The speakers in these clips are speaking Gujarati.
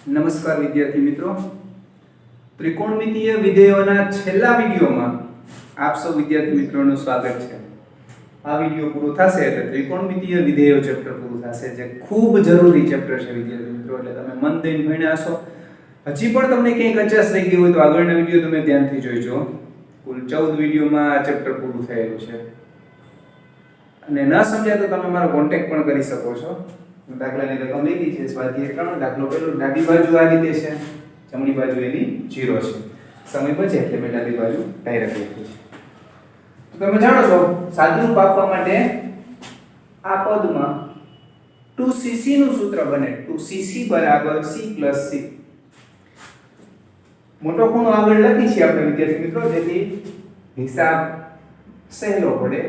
નમસ્કાર વિદ્યાર્થી મિત્રો, ત્રિકોણમિતીય વિધેયોના છેલ્લા વિડિયોમાં આપ સૌ વિદ્યાર્થી મિત્રોનું સ્વાગત છે. આ વિડિયો પૂરો થશે એટલે ત્રિકોણમિતીય વિધેયો ચેપ્ટર પૂરું થશે, જે ખૂબ જરૂરી ચેપ્ટર છે વિદ્યાર્થી મિત્રો. એટલે તમે મન દઈને ભણ્યા છો. હજી પણ તમને ક્યાંય કચાશ રહી ગઈ હોય તો આગળના વિડિયો તમે ધ્યાનથી જોઈજો. કુલ 14 વિડિયોમાં આ ચેપ્ટર પૂરું થયેલું છે. અને ન સમજાય તો તમે મારો કોન્ટેક્ટ પણ કરી શકો છો. દાખલાની રકમ લીધી છે સ્વાધ્યાય 3. દાખલો પહેલો, ડાબી બાજુ આ રીતે છે, જમણી બાજુ એની 0 છે. સમય બચે એટલે મેં ડાબી બાજુ ડાયરેક્ટ લખી છે. તો તમે જાણો છો સાદુરૂપ આપવા માટે આ પદમાં 2cc નું સૂત્ર બને. 2cc = c + c. મોટો ખૂણો આગળ લખી છે આપણે વિદ્યાર્થી મિત્રો, જેથી હિસાબ સહેલો પડે.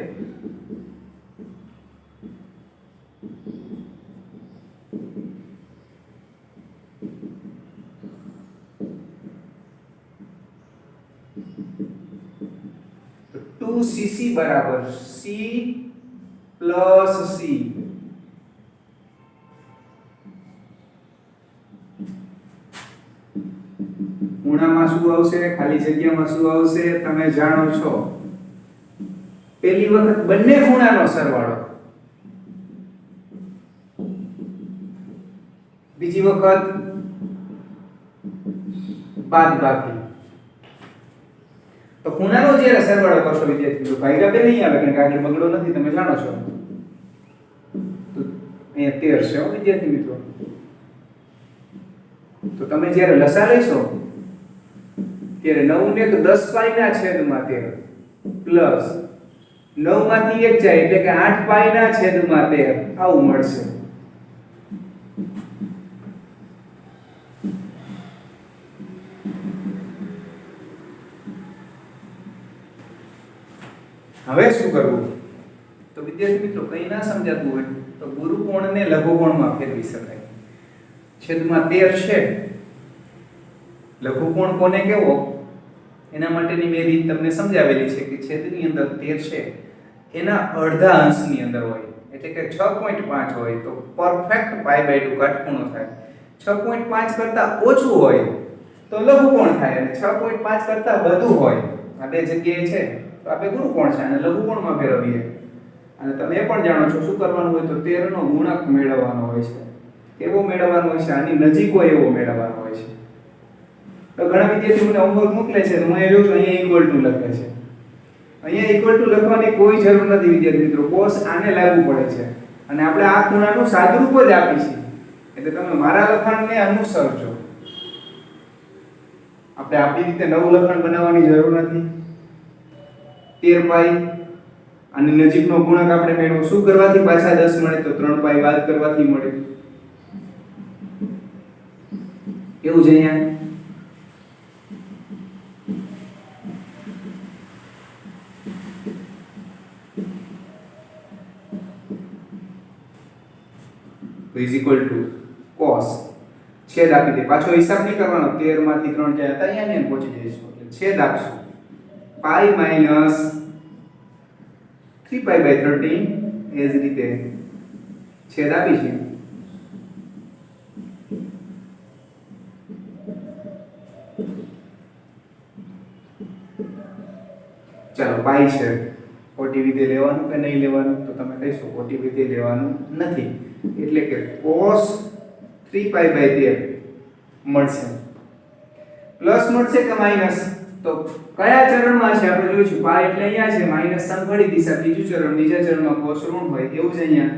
તો 2cc = c + c. ખૂણામાં શું આવશે, ખાલી જગ્યામાં શું આવશે તમે જાણો છો. પહેલી વખત બંને ખૂણાનો સરવાળો, બીજી વખત બાદબાકી. તો ખૂણાનો જ્યારે સરવાળો કરશો વિદ્યાર્થી મિત્રો, ભાગ્યા બે નહીં આવે કારણ કે આગળ બગડો નથી, તમે જાણો છો. તો અહીંયા 13 છે વિદ્યાર્થી મિત્રો. તો તમે જ્યારે લસા લેશો ત્યારે 9 ને 10 પાઈના છેદમાં 13 પ્લસ 9 માંથી 1 જાય એટલે કે 8 પાઈના છેદમાં 13 આવું મળશે. હવે શું કરવું? તો વિદ્યાર્થી મિત્રો કંઈ ના સમજાતું હોય તો ગુરુકોણને લઘુકોણમાં ફેરવી શકાય. છેદમાં 13 છે, લઘુકોણ કોને કેવો એના માટેની મેં રીત તમને સમજાવેલી છે કે છેદની અંદર 13 છે એના અડધા અંશની અંદર હોય, એટલે કે 6.5 હોય તો પરફેક્ટ π/2 કાટખૂણો થાય. 6.5 કરતા ઓછું હોય તો લઘુકોણ થાય, અને 6.5 કરતા વધુ હોય આ બે જગ્યાએ છે તો આપણે ગુરુકોણ છે અને લઘુકોણમાં ફેરવીએ. અને તમે એ પણ જાણો છો શું કરવાનું હોય તો 13 નો ગુણક મેળવવાનો હોય છે. કેવો મેળવવાનો હોય છે? આની નજીક હોય એવો મેળવવાનો હોય છે. તો ઘણા વિદ્યાર્થીઓ મને હોમવર્ક મોકલે છે તો હું એ જોઉં છું અહીંયા ઇક્વલ ટુ લખે છે. અહીંયા ઇક્વલ ટુ લખવાની કોઈ જરૂર નથી વિદ્યાર્થી મિત્રો, કોસ આને લાગુ પડે છે અને આપણે આ ખૂણાનું સાદુરૂપ જ આપી છે. એટલે તમે મારા લખાણને અનુસરજો. આપણે આપણી રીતે નવું લખાણ બનાવવાની જરૂર નથી. 13 પાઈ આની નજીકનો ગુણક આપણે મેળવો. શું કરવાથી પાછા 10 મળે? તો 3 પાઈ બાદ કરવાથી મળે. એવું જ અહીંયા is equal to cos, છેદ આપી દે. પાછો હિસાબ નહીં કરવાનો, 13 માંથી 3 જાય તો અહીંયા ને પહોંચી જઈશું. એટલે છેદ આપશું પાઈ માઈનસ 3π/13 એ જ રીતે છેદ આપી છે. ચાલો પાઈ છે, ખોટી વિધેય લેવાનું કે નહીં લેવાનું? તો તમે કહીશો ખોટી વિધેય લેવાનું નથી, એટલે કે cos 3π/13 મળશે. પ્લસ મળશે કે માઈનસ? તો કયા ચરણમાં છે આપણે જોઈશું. પાઈ એટલે અહીંયા છે, માઈનસ સંઘળી દિશા બીજું ચરણ, બીજા ચરણમાં cos ઋણ હોય એવું જ અહીંયા.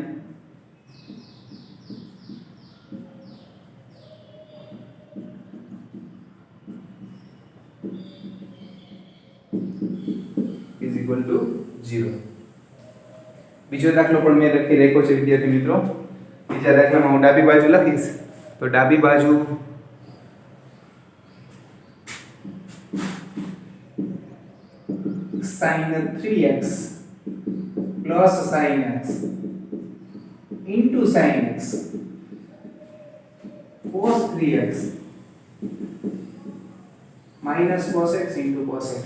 is equal to 0. બીજો દાખલો પણ મેં લખી રાખ્યો છે વિદ્યાર્થી મિત્રો. બીજા દાખલામાં હું ડાબી બાજુ લખીશ. તો ડાબી બાજુ sin 3x plus sin x into sin x cos 3x minus cos x into cos x.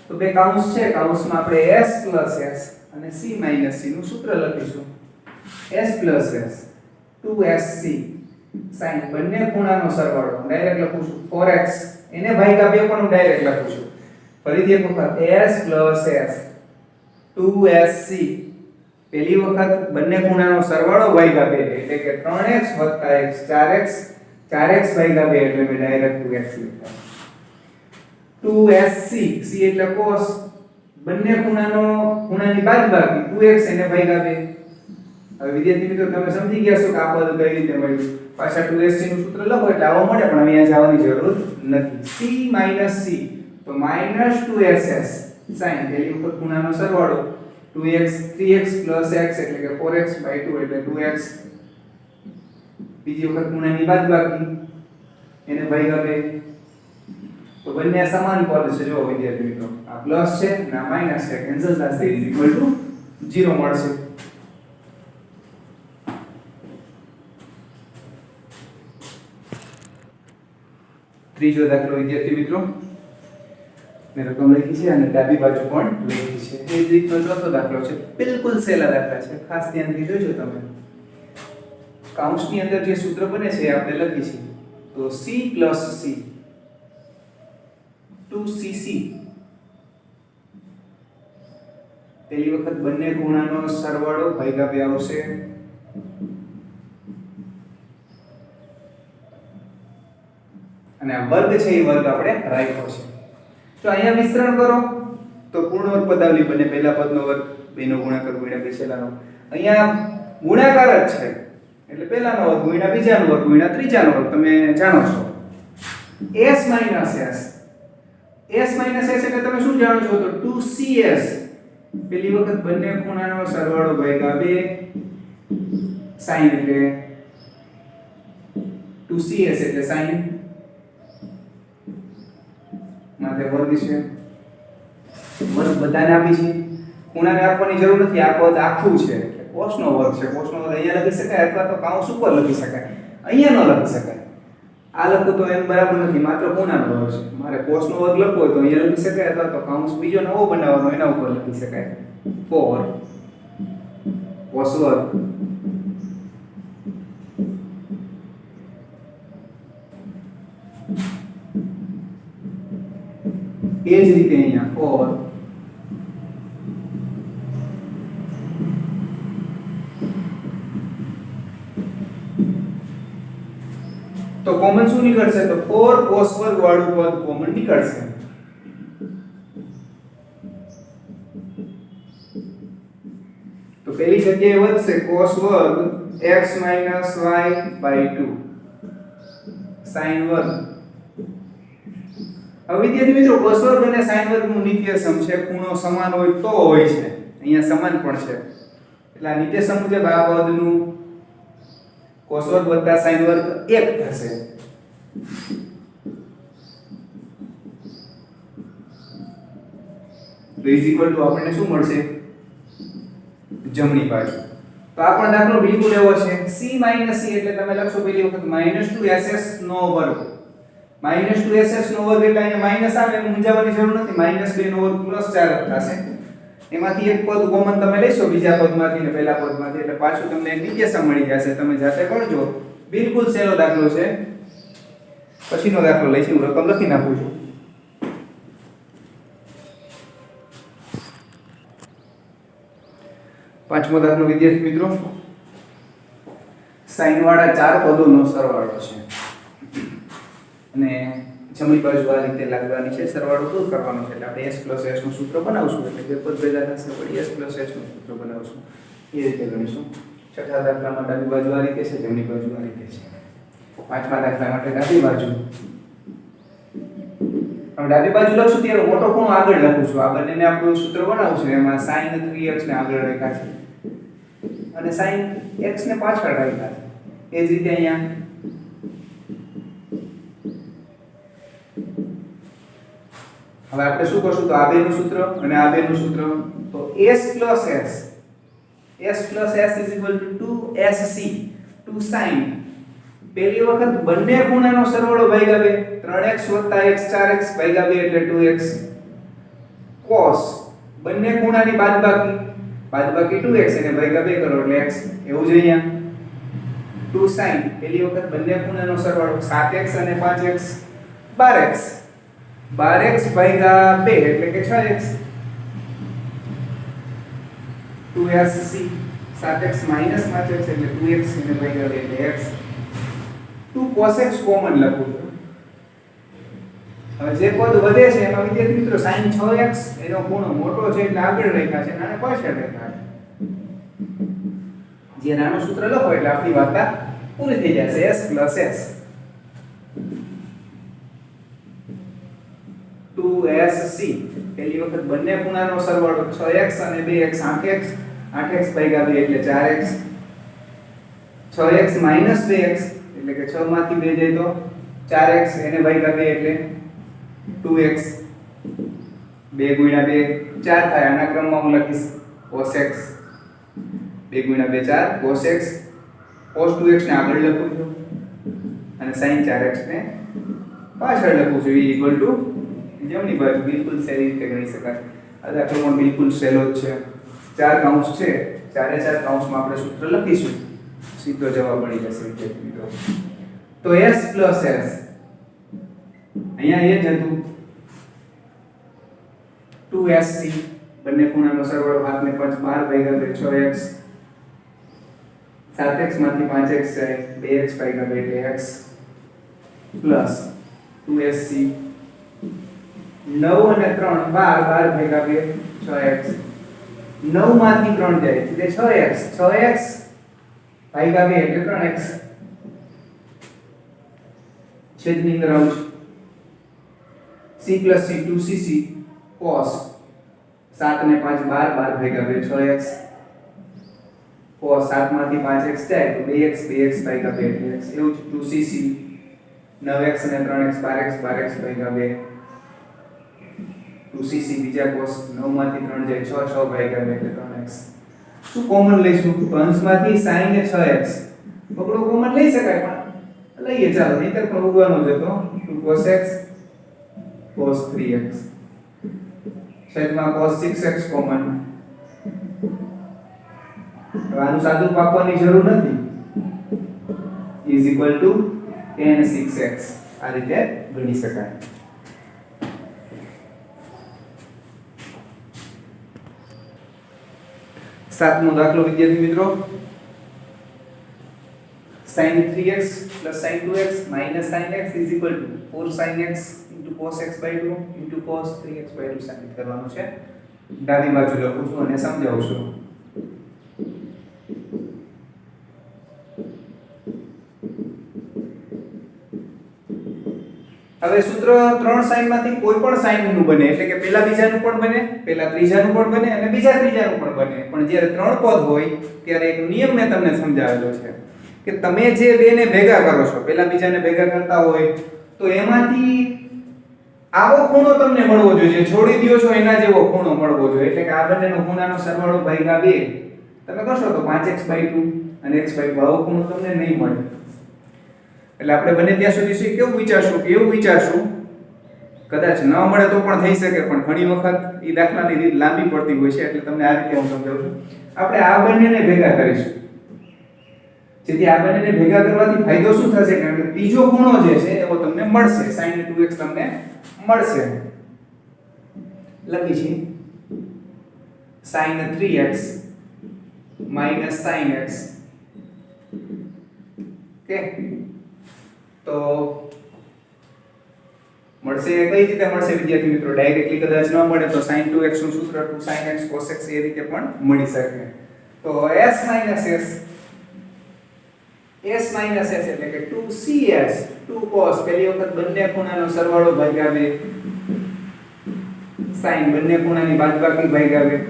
તો બે કાઉન્સ છે, કાઉન્સમાં આપણે s plus s અને c minus c નું સૂત્ર લખીશું. s plus s 2sc sin બંને ખૂણાનો સરવાળો હું ડાયરેક્ટ લખું છું 4x એને ભાગ્યા 2 પણ હું ડાયરેક્ટ લખું છું ફરીથી એક વખત s s 2sc પહેલી વખત બંને ખૂણાનો સરવાળો ભાગ્યા 2 એટલે કે 3x x 4x 4x ભાગ્યા 2 એટલે મેં ડાયરેક્ટ 2x લખ્યા 2sc c એટલે cos બંને ખૂણાની બાદબાકી 2x એને ભાગ્યા 2 હવે વિદ્યાર્થી મિત્રો તમે સમજી ગયા છો કે આ પદ કઈ રીતે મળ્યું પાછા 2sc નું સૂત્ર લખો એટલે આવો મળે પણ અહીંયા જવાની જરૂર નથી c તો -2ss sin પહેલી વખત ખૂણાનો સરવાળો 2x 3x x એટલે કે 4x 2 એટલે 2x બીજી વખત ખૂણાની બાદબાકી એને ભાગ્યા 2 તો બંને સમાન પદ છે જો વિદ્યાર્થી મિત્રો આ પ્લસ છે અને આ માઈનસ છે કેન્સલ થશે = 0 મળશે ત્રીજો દાખલો વિદ્યાર્થી મિત્રો મેં રકમ લખી છે અને ડાબી બાજુ પણ લખી છે એ જ રીતનો ચોથો દાખલો છે બિલકુલ સહેલા દાખલા છે ખાસ ધ્યાનથી જોજો તમે કૌંસની અંદર જે સૂત્ર બને છે એ આપણે લખી છે તો c + c 2cc પહેલી વખત બંને ખૂણાનો સરવાળો ભાગ્યા 2 આવશે અને આ વર્ગ છે એ વર્ગ આપણે રાખ્યો છે તો અહીંયા વિસ્તરણ કરો તો પૂર્ણ વર્ગ પદાવલી બને પહેલા પદનો વર્ગ બેનો ગુણાકાર ગુણ્યા બે છેલ્લાનો અહીંયા ગુણાકાર જ છે એટલે પહેલાનો વર્ગ ગુણ્યા બીજાનો વર્ગ ગુણ્યા ત્રીજાનો વર્ગ તમે જાણો છો s - s એટલે તમે શું જાણો છો તો 2cs પહેલી વખત બંને ખૂણાનો સરવાળો ભાગ્યા 2 sin એટલે 2cs એટલે sin માટે વર્ગ છે વર્ગ બધાને આપી છે ખૂણાને આપવાની જરૂર નથી આ પદ આખું છે એટલે cos નો વર્ગ છે cos નો વર્ગ અહીંયા લખી શકાય અથવા તો કૌંસ ઉપર લખી શકાય અહીંયા ન લખી શકાય આ લખો તો એમ બરાબર નથી માત્ર ખૂણાનો વર્ગ છે મારે cos નો વર્ગ લખવો હોય તો અહીંયા લખી શકાય અથવા તો કૌંસ બીજો નવો બનાવવાનો એના ઉપર લખી શકાય 4 cos વર્ગ એ જ રીતે અહીંયા 4 તો કોમન શું નીકળશે તો 4 cos વર્ગ વાળું પદ કોમન નીકળશે તો પહેલી જગ્યાએ વધશે cos વર્ગ x - y/2 sin વર્ગ હવે વિદ્યાર્થી મિત્રો cos વર્ગ અને sin વર્ગનું નિત્યસમ છે ખૂણો સમાન હોય તો હોય છે અહીંયા સમાન પણ છે એટલે આ નિત્યસમ મુજબ આ પદનું cos વર્ગ વત્તા sin વર્ગ 1 થશે તો આપણને શું મળશે જમણી બાજુ તો આ પણ દાખલો બિલકુલ એવો છે c - c એટલે તમે લખશો પહેલી વખત -2ss નો વર્ગ -2ss નો વર્ગ એટલે અહીંયા માઈનસ આવે એટલે મૂંઝાવાની જરૂર નથી -2 નો વર્ગ +4 થશે એમાંથી એક પદ કોમન તમે લેશો બીજા પદમાંથી ને પહેલા પદમાંથી એટલે પાછું તમને એક નિત્યસમ મળી જશે તમે જાતે ગણજો બિલકુલ સહેલો દાખલો છે પછીનો દાખલો લઈશું હું રકમ લખી નાખું છું પાંચમો દાખલો વિદ્યાર્થી મિત્રો sin વાળા ચાર પદોનો સરવાળો છે અને જમણી બાજુ આ રીતે લાગવાની છે સરવાળો દૂર કરવાનો છે એટલે આપણે s + s નું સૂત્ર બનાવશું એટલે બે પદ ભેગા થશે પછી s + s નું સૂત્ર બનાવશું એ રીતે ગણીશું છઠ્ઠા દાખલામાં ડાબી બાજુ આ રીતે છે જમણી બાજુ આ રીતે છે પાંચમા દાખલા માટે ડાબી બાજુ હવે ડાબી બાજુ લખશું ત્યારે મોટો ખૂણો આગળ લખું છું આ બંનેને આપણું સૂત્ર બનાવવું છે એમાં sin 3x ને આગળ રાખ્યા છે અને sin x ને પાછળ રાખ્યા છે એ જ રીતે અહીંયા હવે આપણે શું કરશું તો આ બેનું સૂત્ર અને આ બેનું સૂત્ર તો s + s 2sc 2 sin પહેલી વખત બંને ખૂણાનો સરવાળો ભાગ્યા 2 3x + x 4x ભાગ્યા 2 એટલે 2x cos બંને ખૂણાની બાદબાકી 2x એને ભાગ્યા 2 કરો એટલે x એવું જ અહીંયા 2 sin પેલી વખત બંને ખૂણાનો સરવાળો 7x અને 5x 12x 12x ભાગ્યા 2 એટલે કે 6x 2sc 7x - 5x એટલે 2x અને ભાગ્યા 2 એટલે x 2 cos x કોમન લખું છું. હવે જે પદ વધે છે એમાં વિદ્યાર્થી મિત્રો sin 6x એનો ખૂણો મોટો છે એટલે આગળ રાખ્યા છે અને પાછળ રાખ્યા છે. જે નાનું સૂત્ર લખો એટલે આપણી વાર્તા પૂરી થઈ જશે. s + s 2sc પેલી વખત બંને ખૂણાનો સરવાળો 6x અને 2x 8x 8x ભાગ્યા 2 એટલે 4x 6x - 2x એટલે કે 6 માંથી 2 જાય તો 4x એને ભાગ્યા 2 એટલે 2x 2 * 2 4 થાય. આના ક્રમમાં હું લખીશ cos x 2 * 2 4 cos x cos 2x ને આગળ લખું છું અને sin 4x ને પાછળ લખું છું. = જમણી બાજુ બિલકુલ સહેલી રીતે ગણી શકાય. આ દાખલો પણ બિલકુલ સહેલો જ છે. 4 કૌંસ છે, ચારે 4 કૌંસમાં આપણે સૂત્ર લખીશું, સીધો જવાબ મળી જશે વિદ્યાર્થી મિત્રો. તો s + s અહીંયા એ જ હતું 2sc બંને ખૂણાનો સરવાળો હાથને 5 12 ભાગ્યા 6x 7x માંથી 5x જાય 2x ભાગ્યા 2 એટલે x પ્લસ 2sc 9 અને 3 12 ભાગ્યા 2 6x 9 માંથી 3 જાય એટલે 6x 6x ભાગ્યા 2 એટલે 3x છેદની અંદર આવું c + c 2cc cos 7 ને 5 12 ભાગ્યા 2 6x cos 7 માંથી 5x જાય તો 2x 2x ભાગ્યા 2 એટલે x એવું જ 2cc 9x અને 3x 12x 12x ભાગ્યા 2 2cc બીજા cos 9 માંથી 3 જાય 6 6 ભાગ્યા 2 એટલે 3x. શું કોમન લઈશું? અંશમાંથી sin ને 6x બગડો કોમન લઈ શકાય પણ લઈએ ચાલો, નહીંતર પણ ઉગવાનો જ હતો 2 cos x cos 3x છેદમાં cos 6x કોમન. આનું સાદું પાકવાની જરૂર નથી. = tan 6x આ રીતે ગણી શકાય. સાતમો દાખલો વિદ્યાર્થી મિત્રો sin 3x + sin 2x - sin x = 4 sin x * cos x / 2 * cos 3x / 2 સાબિત કરવાનું છે. ડાબી બાજુ લખું છું અને સમજાવું છું. હવે સૂત્ર 3 sin માંથી કોઈ પણ sin નું બને એટલે કે પહેલા બીજાનું પણ બને, પહેલા ત્રીજાનું પણ બને અને બીજા ત્રીજાનું પણ બને. પણ જ્યારે ત્રણ પદ હોય ત્યારે એક નિયમ મેં તમને સમજાવેલો છે કે તમે જે બેને ભેગા કરો છો, પહેલા બીજાને ભેગા કરતા હોય તો એમાંથી આવો ખૂણો તમને મળવો જોઈએ, છોડી દ્યો છો એના જેવો ખૂણો મળવો જોઈએ. એટલે કે આ બંનેનો ખૂણાનો સરવાળો ભાગ્યા 2 તમે કરશો તો 5x/2 અને x/2 આવો ખૂણો તમને નહીં મળે. એટલે આપણે બને ત્યાં સુધી કેવું વિચારશું કદાચ ન મળે તો પણ થઈ શકે, પણ ઘણી વખત એ દાખલાની રીત લાંબી પડતી હોય છે એટલે તમને આ રીતે હું સમજાવું છું. આપણે આ બંનેને ભેગા કરીશું, જેથી આ બંનેને ભેગા કરવાથી ફાયદો શું થશે કે ત્રીજો ખૂણો જે છે એવો તમને મળશે, sin 2x તમને મળશે. લખી છે sin 3x - sin x. Okay, તો મળશે કઈ રીતે મળશે વિદ્યાર્થી મિત્રો? ડાયરેક્ટલી કદાચ ન મળે તો sin 2x નું સૂત્ર 2 sin x cos x એ રીતે પણ મળી શકે. તો s - s એટલે કે 2cs 2 cos પેલી વખત બંને ખૂણાનો સરવાળો ભાગ્યા 2 sin બંને ખૂણાની બાદબાકી ભાગ્યા 2.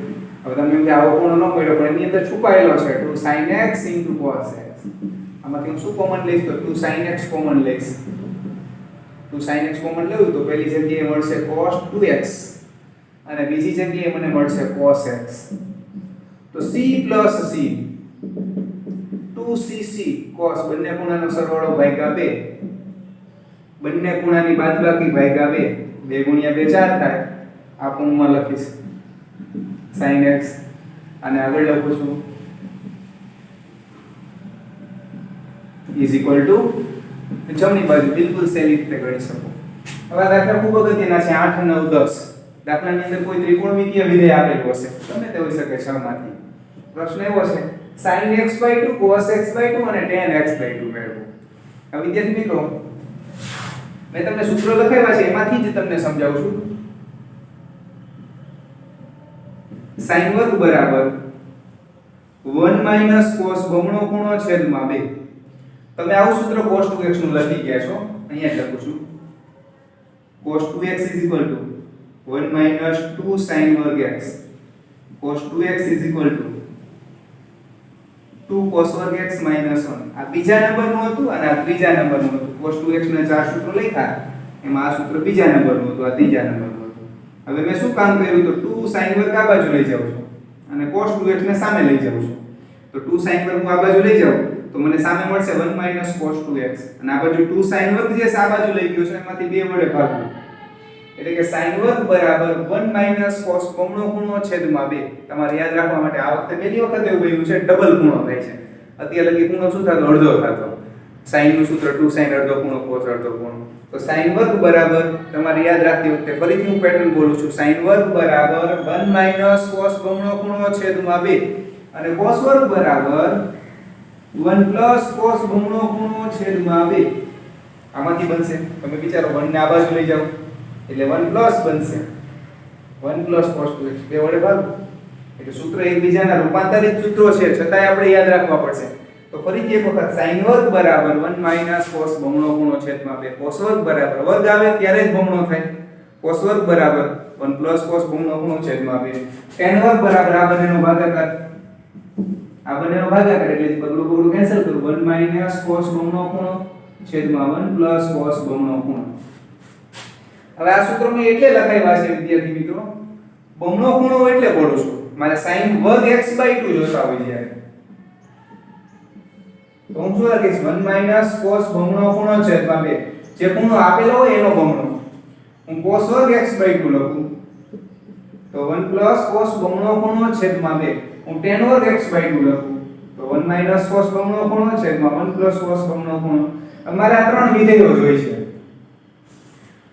હવે તમને એમ કે આવો ખૂણો ન મળ્યો પણ એની અંદર છુપાયેલો છે 2 sin x * cos x. આમાંથી હું શું કોમન લઈશ તો 2 sin x કોમન લઈશ. 2 sin x કોમન લેવું તો પહેલી જગ્યાએ મળશે cos 2x અને બીજી જગ્યાએ મને મળશે cos x. તો c + c 2cc cos બંને ખૂણાનો સરવાળો ભાગ્યા 2 બંને ખૂણાની બાદબાકી ભાગ્યા 2 2 * 2 4 થાય. આ ફોર્મમાં લખીશ sin x અને આગળ લખું છું ઇઝ ઇક્વલ ટુ જમણી બાજુ બિલકુલ સહેલી રીતે ગણી શકો. હવે આ દાખલા ખૂબ અગત્યના છે 8, 9, 10. દાખલાની અંદર કોઈ ત્રિકોણમિતીય વિધેય આપેલું હશે, ગમે તે હોઈ શકે 6 માંથી. પ્રશ્ન એવો છે sin x/2 cos x/2 અને tan x/2 મેળવો. હવે વિદ્યાર્થી મિત્રો મેં તમને સૂત્ર લખાવ્યા છે એમાંથી જ તમને સમજાવું છું. sin વર્ગ બરાબર 1 cos બમણો ખૂણો છેદમાં 2. તમે આવું સૂત્ર cos 2x નું લખી ગયા છો, અહીંયા જ લખું છું. cos 2x 1 2 sin વર્ગ x. cos 2x 2 cos વર્ગ x - 1. આ બીજા નંબરનું હતું અને આ ત્રીજા નંબરનું હતું. cos 2x ના ચાર સૂત્રો લખ્યા, એમાં આ સૂત્ર બીજા નંબરનું હતું, આ ત્રીજા નંબરનું હતું. હવે મેં શું કામ કર્યું તો 2 sin વર્ગ આ બાજુ લઈ જાઉં છું અને cos 2x ને સામે લઈ જાઉં છું. તો 2 sin વર્ગ હું આ બાજુ લઈ જાઉં તો મને સામે મળશે 1 cos 2x અને આ બાજુ 2 sin વર્ગ જે આ બાજુ લઈ ગયો છે એમાંથી 2 વડે ભાગવું. એટલે કે sin વર્ગ બરાબર 1 cos બમણો ખૂણો છેદમાં 2. તમારે યાદ રાખવા માટે આ વખતે પહેલી વખત એવું બન્યું છે ડબલ ખૂણો થાય છે. અત્યારે લગી ખૂણો શું થતો? અડધો થતો. sin નું સૂત્ર 2 sin અડધો ખૂણો cos અડધો ખૂણો. તો sin વર્ગ બરાબર તમારે યાદ રાખતી વખતે ફરીથી હું પેટર્ન બોલું છું. sin વર્ગ બરાબર 1 cos બમણો ખૂણો છેદમાં 2 અને cos વર્ગ બરાબર 1 cos બમણો ખૂણો છેદમાં 2. આમાંથી બનશે, તમે વિચારો 1 ને આ બાજુ લઈ જાઓ એટલે 1 પ્લસ બનશે 1 cos 2x 2 વડે ભાગો. એટલે સૂત્ર એકબીજાના રૂપાંતરિત સૂત્રો છે છતાંય આપણે યાદ રાખવા પડશે. તો ફરીથી એક વખત sin વર્ગ બરાબર 1 cos બમણો ખૂણો છેદમાં 2. cos વર્ગ બરાબર વર્ગ આવે ત્યારે જ બમણો થાય. cos વર્ગ બરાબર 1 cos બમણો ખૂણો છેદમાં 2. tan વર્ગ બરાબર આ બંનેનો ભાગાકાર, આ બંનેનો ભાગાકાર એટલે પગલું પગલું કેન્સલ કરું. 1 cos બમણો ખૂણો છેદમાં 1 cos બમણો ખૂણો. હવે આ સૂત્ર મેં એટલે લખાવ્યા છે વિદ્યાર્થી મિત્રો, બમણો ખૂણો એટલે બોલું છું મારે sin વર્ગ x/2 જોતા હોય જ્યારે તો હું શું લખીશ 1 cos બમણો ખૂણો છેદમાં 2. જે ખૂણો આપેલો હોય એનો બમણો હું cos વર્ગ x/2 લખું તો 1 cos બમણો ખૂણો છેદમાં 2. હું tan વર્ગ x/2 લખું તો 1 cos બમણો ખૂણો છેદમાં 1 cos બમણો ખૂણો. અમારે આ ત્રણ વિધેયો જોઈએ છે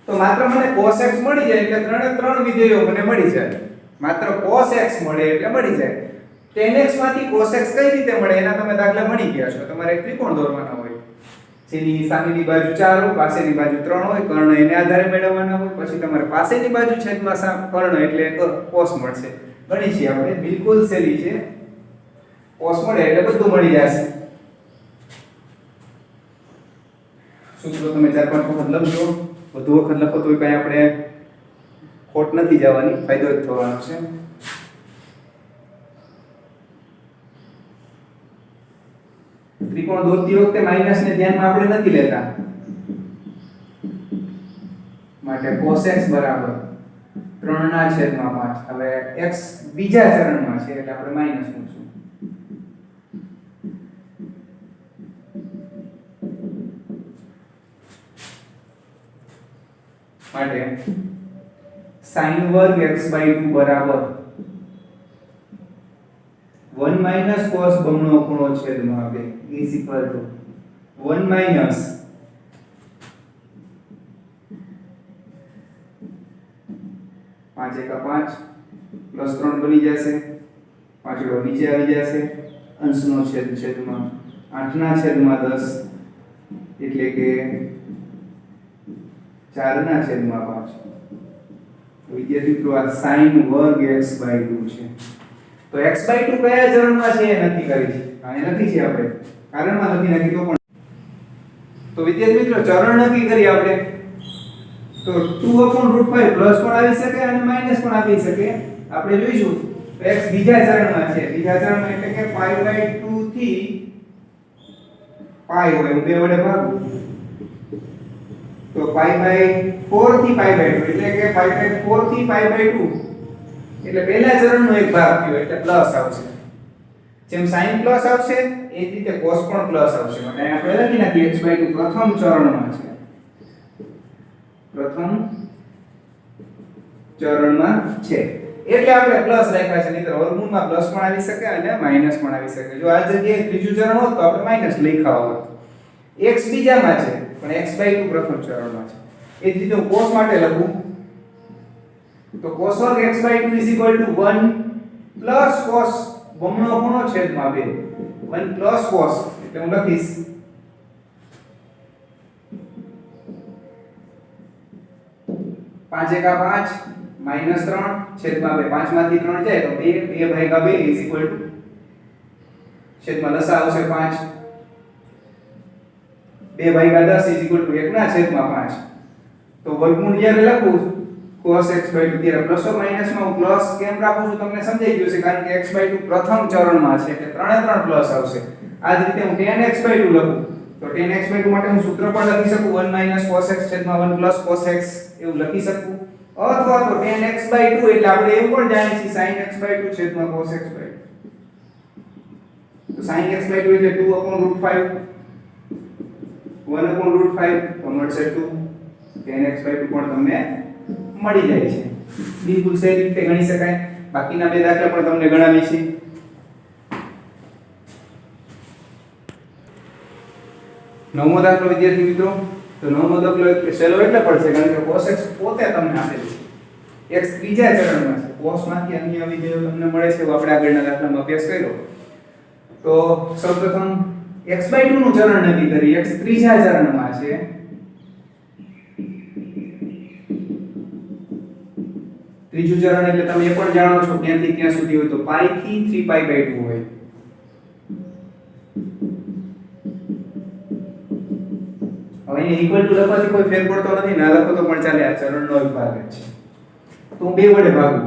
તો માત્ર મને cos x મળી જાય એટલે ત્રણ વિધેયો મને મળી જાય. માત્ર cos x મળે એટલે મળી જાય. tan x માંથી cos x કઈ રીતે મળે એના તમે દાખલા મળી ગયા છો. તમારે એક ત્રિકોણ દોરવાના હોય જેની સામેની બાજુ 4 હોય, પાસેની બાજુ 3 હોય, કર્ણ એને આધારે મેળવવાના હોય. પછી તમારે પાસેની બાજુ છેદમાં કર્ણ એટલે cos મળશે. ગણી છે આપણે બિલકુલ સહેલી છે. cos મળે એટલે બધું મળી જશે. સૂત્રો તમે 4-5 વખત લખજો. વધુ વખત લખો તો કઈ આપણે ખોટ નથી જવાની, ફાયદો જ થવાનો છે. ત્રિકોણ દોરતી વખતે માઈનસ ને ધ્યાનમાં આપણે નથી લેતા માટે cos x બરાબર 3/5. હવે x બીજા ચરણમાં છે એટલે આપણે માઈનસ મૂકશું. માટે sin વર્ગ x/2 બરાબર 1 cos બમણો ખૂણો છેદમાં 2 is equal to 1 minus પાંચ એકા 5 પ્લસ 3 બની જશે. પાછળ નીચે આવી જશે. અંશનો છેદ છેદમાં 8/10 એટલે કે 4/5. વિદ્યાર્થી મિત્રો આ sin વર્ગ x/2 છે. તો x/2 કયા ચરણમાં છે એ નક્કી કરી છે. આ નથી છે આપણે કારણમાં નથી નક્કી તો પણ. તો વિદ્યાર્થી મિત્રો ચરણ નક્કી કરી આપણે તો 2/5 પ્લસ પણ આવી શકે અને માઈનસ પણ આવી શકે. આપણે જોઈશું તો x બીજા ચરણમાં છે. બીજા ચરણમાં એટલે કે π/2 થી π હોય હું 2 વડે ભાગું તો π/4 થી π/2 એટલે કે π/4 થી π/2 એટલે પહેલા ચરણનો એક ભાગ થયો એટલે પ્લસ આવશે. જેમ sin પ્લસ આવશે એ જ રીતે cos પણ પ્લસ આવશે. માટે આપણે લખી નાખીએ x/2 પ્રથમ ચરણમાં છે. પ્રથમ ચરણમાં છે એટલે આપણે પ્લસ રાખ્યા છે. નહીતર વર્ગમૂળમાં પ્લસ પણ આવી શકે અને માઈનસ પણ આવી શકે. જો આ જગ્યાએ ત્રીજું ચરણ હોત તો આપણે માઈનસ લખ્યા હોત. x બીજામાં છે પણ x/2 પ્રથમ ચરણમાં છે. એ જ રીતે હું cos માટે લખું તો cos વર્ગ x/2 1 પ્લસ cos બમણો ખૂણો છેદમાં 2 1 પ્લસ cos એટલે હું લખીશ 5 એકા 5 માઈનસ 3 છેદમાં 2 5 માંથી 3 જાય તો 2/2 છેદમાં લસા આવશે 5 2/10 1 ના છેદમાં 5 તો વર્ગમૂળ જ્યારે લખું cos x/2 ત્યારે પ્લસ ઓર માઈનસ માં હું પ્લસ કેમ રાખું છું તમને સમજાઈ ગયું છે કારણ કે x/2 પ્રથમ ચરણમાં છે એટલે 3 પ્લસ આવશે. આ જ રીતે હું tan x/2 લખું તો tan x/2 માટે હું સૂત્ર પણ લખી શકું 1 cos x છેદમાં 1 cos x એવું લખી શકું અથવા તો tan x/2 એટલે આપણે એવું પણ જાણીએ છીએ sin x/2 છેદમાં cos x/2 તો sin x/2 એટલે 2/5 1/5 તો મળશે 2 tan x/2 પણ તમને મળી જાય છે. બિલકુલ સહી રીતે ગણી શકાય. બાકીના બે દાખલા પણ તમને ગણાવી છે. નવમો દાખલો વિદ્યાર્થી મિત્રો તો નવમો દાખલો એટલે સહેલો એટલે પડશે કારણ કે cos x પોતે તમને આપેલ છે x ત્રીજા ચરણમાં છે cos માંથી અન્ય વિધેયો તમને મળે છે એવું આપણે આગળના દાખલામાં અભ્યાસ કર્યો. તો સૌપ્રથમ x/2 નું ચરણ નક્કી કરી x ત્રીજા ચરણમાં છે ત્રીજું ચરણ એટલે તમે એ પણ જાણો છો ક્યાંથી ક્યાં સુધી હોય તો π થી 3π/2 હોય. હવે અહીં ઇક્વલ ટુ લખવાથી કોઈ ફેર પડતો નથી ના લખો તો પણ ચાલે આ ચરણનો વિભાગ જ છે તો હું 2 વડે ભાગું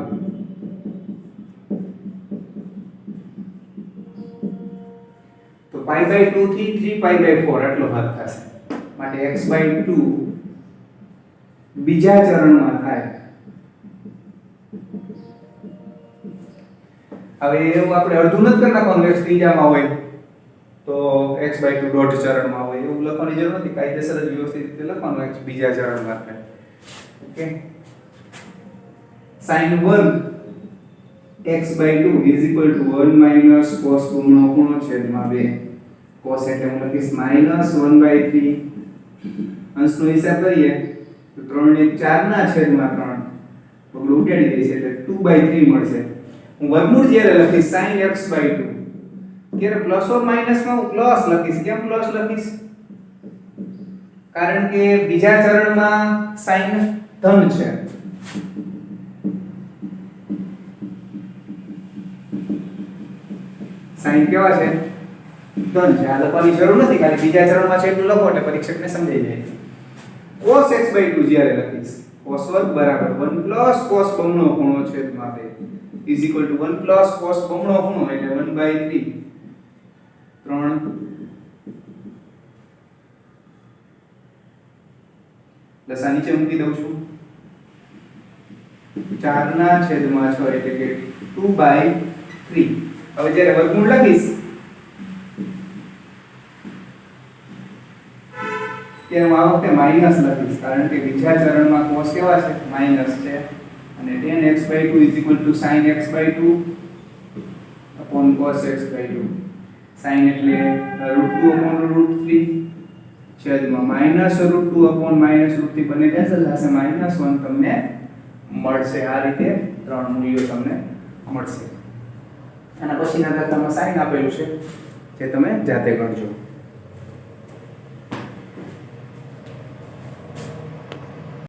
તો π/2 થી 3π/4 આટલો ભાગ થશે માટે x/2 બીજા ચરણમાં થાય. હવે એવું આપણે અડધું નથી કરી નાખવાનું x ત્રીજામાં હોય તો x/2 દોઢ ચરણમાં હોય એવું લખવાની જરૂર નથી. કાયદેસર જ વ્યવસ્થિત રીતે લખવાનું x બીજા ચરણમાં થાય. ઓકે sin વર્ગ x/2 1 cos બમણો ખૂણો છેદમાં 2 cos એટલે હું લખીશ -1/3 અંશનો હિસાબ કરીએ તો 3 ને 4 ના છેદમાં 3 પગલું ઉડાડી દઈશ એટલે 2/3 મળશે. હું વર્ગમૂળ જ્યારે લખીશ sin x/2 ત્યારે પ્લસ ઓર માઈનસ માં હું પ્લસ લખીશ. કેમ પ્લસ લખીશ? કારણ કે બીજા ચરણમાં sin ધન છે. sin કેવા છે? ધન છે. આ લખવાની જરૂર નથી ખાલી બીજા ચરણમાં છે એટલું લખો એટલે પરીક્ષકને સમજાઈ જાય. cos x/2 જ્યારે લખીશ cos વર્ગ બરાબર 1 cos બમણો ખૂણો છેદમાં 2 1 cos બમણો ખૂણો એટલે 1/3 3 લસા નીચે મૂકી દઉં છું 4 ના છેદમાં 6 એટલે કે 2/3. હવે જ્યારે વર્ગમૂળ લખીશ ત્યારે હું આ વખતે માઈનસ લખીશ કારણ કે બીજા ચરણમાં cos કેવા છે? માઈનસ છે અને tan x/2 sin x/2 cos x/2 sin એટલે √2/√3 છેદમાં -√2/√3 બંને કેન્સલ થશે -1 તમને મળશે. આ રીતે ત્રણ મૂલ્યો તમને મળશે. આના પછીના દાખલામાં sin આપેલું છે જે તમે જાતે ગણજો.